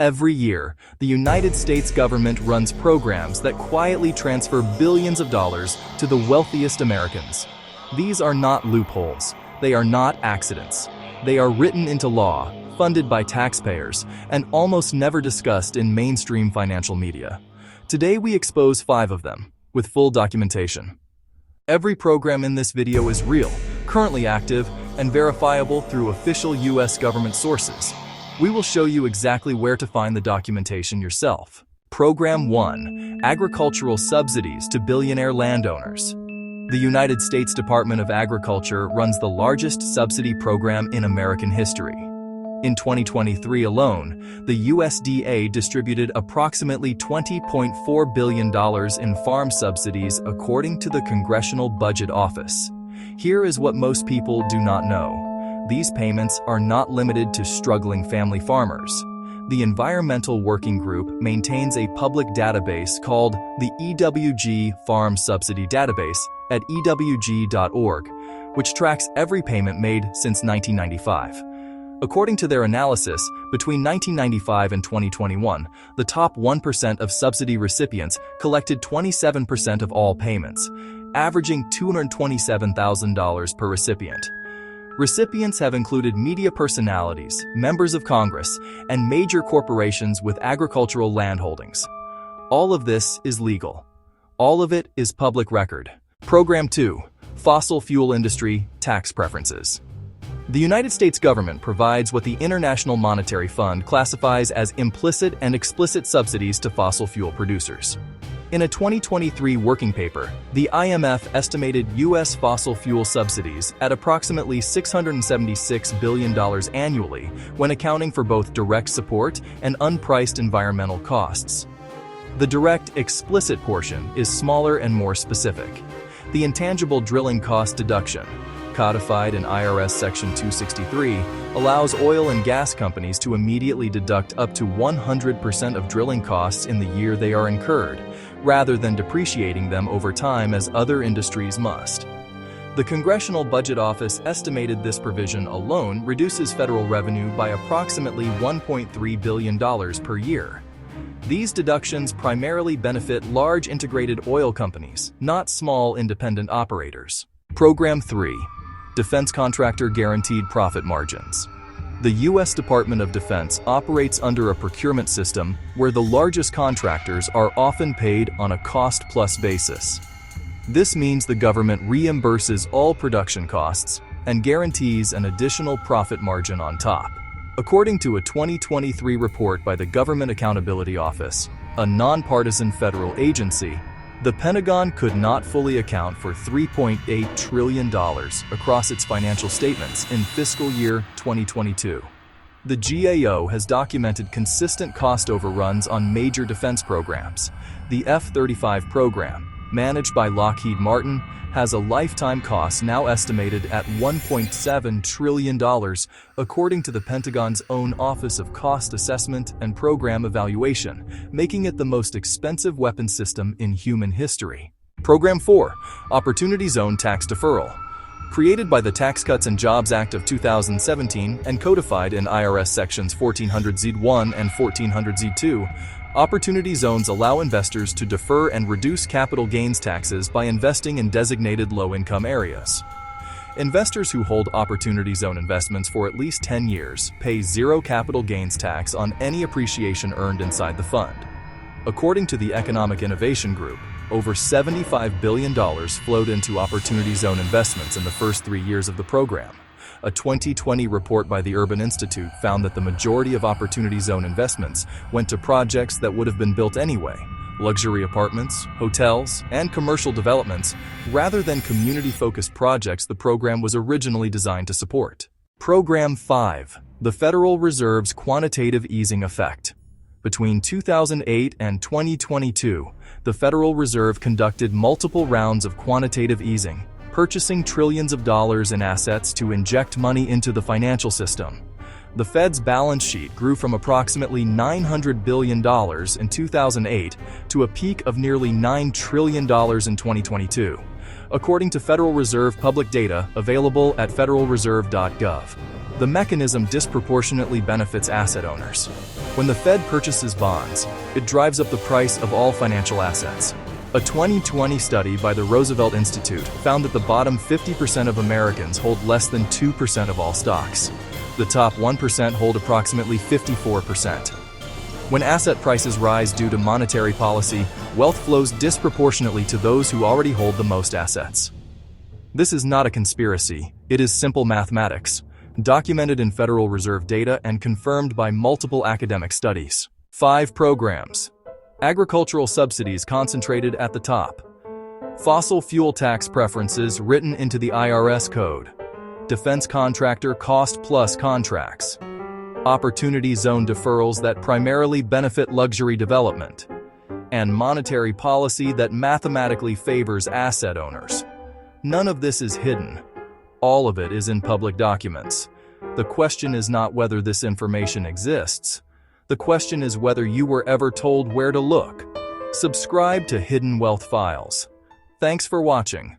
Every year, the United States government runs programs that quietly transfer billions of dollars to the wealthiest Americans. These are not loopholes. They are not accidents. They are written into law, funded by taxpayers, and almost never discussed in mainstream financial media. Today we expose 5 of them, with full documentation. Every program in this video is real, currently active, and verifiable through official U.S. government sources. We will show you exactly where to find the documentation yourself. Program 1. Agricultural subsidies to billionaire landowners. The United States Department of Agriculture runs the largest subsidy program in American history. In 2023 alone, the USDA distributed approximately $20.4 billion in farm subsidies according to the Congressional Budget Office. Here is what most people do not know. These payments are not limited to struggling family farmers. The Environmental Working Group maintains a public database called the EWG Farm Subsidy Database at ewg.org, which tracks every payment made since 1995. According to their analysis, between 1995 and 2021, the top 1% of subsidy recipients collected 27% of all payments, averaging $227,000 per recipient. Recipients have included media personalities, members of Congress, and major corporations with agricultural land holdings. All of this is legal. All of it is public record. Program 2. Fossil fuel industry tax preferences. The United States government provides what the International Monetary Fund classifies as implicit and explicit subsidies to fossil fuel producers. In a 2023 working paper, the IMF estimated U.S. fossil fuel subsidies at approximately $676 billion annually when accounting for both direct support and unpriced environmental costs. The direct, explicit portion is smaller and more specific. The intangible drilling cost deduction, codified in IRS Section 263, allows oil and gas companies to immediately deduct up to 100% of drilling costs in the year they are incurred, rather than depreciating them over time as other industries must. The Congressional Budget Office estimated this provision alone reduces federal revenue by approximately $1.3 billion per year. These deductions primarily benefit large integrated oil companies, not small independent operators. Program 3. Defense Contractor Guaranteed Profit Margins. The U.S. Department of Defense operates under a procurement system where the largest contractors are often paid on a cost-plus basis. This means the government reimburses all production costs and guarantees an additional profit margin on top. According to a 2023 report by the Government Accountability Office, a nonpartisan federal agency, the Pentagon could not fully account for $3.8 trillion across its financial statements in fiscal year 2022. The GAO has documented consistent cost overruns on major defense programs. The F-35 program, managed by Lockheed Martin, has a lifetime cost now estimated at $1.7 trillion, according to the Pentagon's own Office of Cost Assessment and Program Evaluation, making it the most expensive weapon system in human history. Program 4. Opportunity Zone Tax Deferral. Created by the Tax Cuts and Jobs Act of 2017 and codified in IRS Sections 1400Z1 and 1400Z2, Opportunity zones allow investors to defer and reduce capital gains taxes by investing in designated low-income areas. Investors who hold Opportunity Zone investments for at least 10 years pay zero capital gains tax on any appreciation earned inside the fund. According to the Economic Innovation Group, over $75 billion flowed into Opportunity Zone investments in the first 3 years of the program. A 2020 report by the Urban Institute found that the majority of Opportunity Zone investments went to projects that would have been built anyway, luxury apartments, hotels, and commercial developments, rather than community-focused projects the program was originally designed to support. Program 5. The Federal Reserve's Quantitative Easing Effect. Between 2008 and 2022, the Federal Reserve conducted multiple rounds of quantitative easing, purchasing trillions of dollars in assets to inject money into the financial system. The Fed's balance sheet grew from approximately $900 billion in 2008 to a peak of nearly $9 trillion in 2022, according to Federal Reserve public data available at federalreserve.gov. The mechanism disproportionately benefits asset owners. When the Fed purchases bonds, it drives up the price of all financial assets. A 2020 study by the Roosevelt Institute found that the bottom 50% of Americans hold less than 2% of all stocks. The top 1% hold approximately 54%. When asset prices rise due to monetary policy, wealth flows disproportionately to those who already hold the most assets. This is not a conspiracy, it is simple mathematics, documented in Federal Reserve data and confirmed by multiple academic studies. 5 programs. Agricultural subsidies concentrated at the top. Fossil fuel tax preferences written into the IRS code. Defense contractor cost-plus contracts. Opportunity zone deferrals that primarily benefit luxury development. And monetary policy that mathematically favors asset owners. None of this is hidden. All of it is in public documents. The question is not whether this information exists. The question is whether you were ever told where to look. Subscribe to Hidden Wealth Files. Thanks for watching.